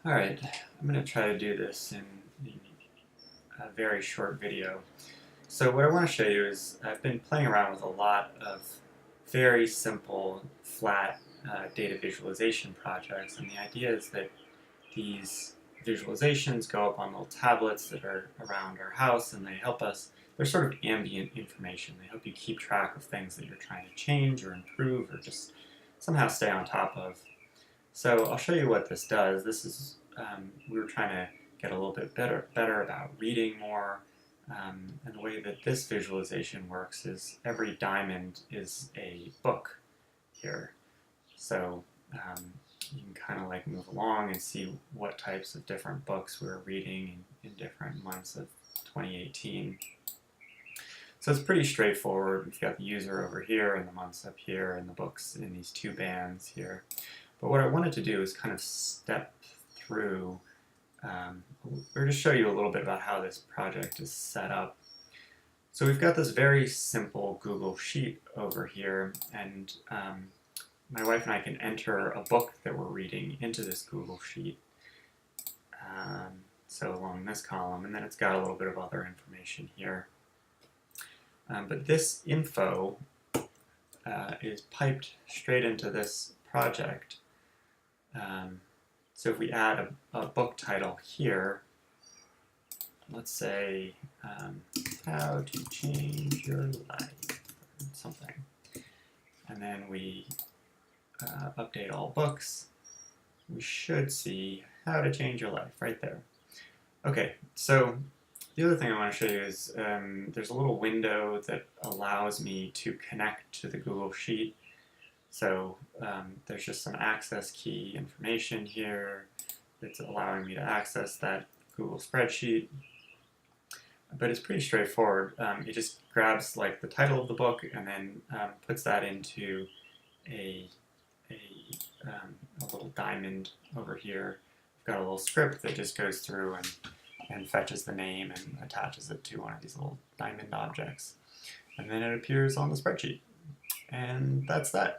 Alright, I'm going to try to do this in a very short video. So what I want to show you is I've been playing around with a lot of very simple, flat data visualization projects, and the idea is that these visualizations go up on little tablets that are around our house, and they help us. They're sort of ambient information. They help you keep track of things that you're trying to change or improve or just somehow stay on top of. So I'll show you what this does. This is, we were trying to get a little bit better about reading more. And the way that this visualization works is every diamond is a book here. So you can kind of like move along and see what types of different books we're reading in different months of 2018. So it's pretty straightforward. We've got the user over here and the months up here and the books in these two bands here. But what I wanted to do is kind of step through, or just show you a little bit about how this project is set up. So we've got this very simple Google Sheet over here, and my wife and I can enter a book that we're reading into this Google Sheet. So along this column, and then it's got a little bit of other information here. But this info is piped straight into this project. So if we add a book title here, let's say how to change your life, or something, and then we update all books, we should see how to change your life right there. Okay, so the other thing I want to show you is there's a little window that allows me to connect to the Google Sheet. So there's just some access key information here that's allowing me to access that Google spreadsheet. But it's pretty straightforward. It just grabs like the title of the book and then puts that into a little diamond over here. We've got a little script that just goes through and fetches the name and attaches it to one of these little diamond objects. And then it appears on the spreadsheet. And that's that.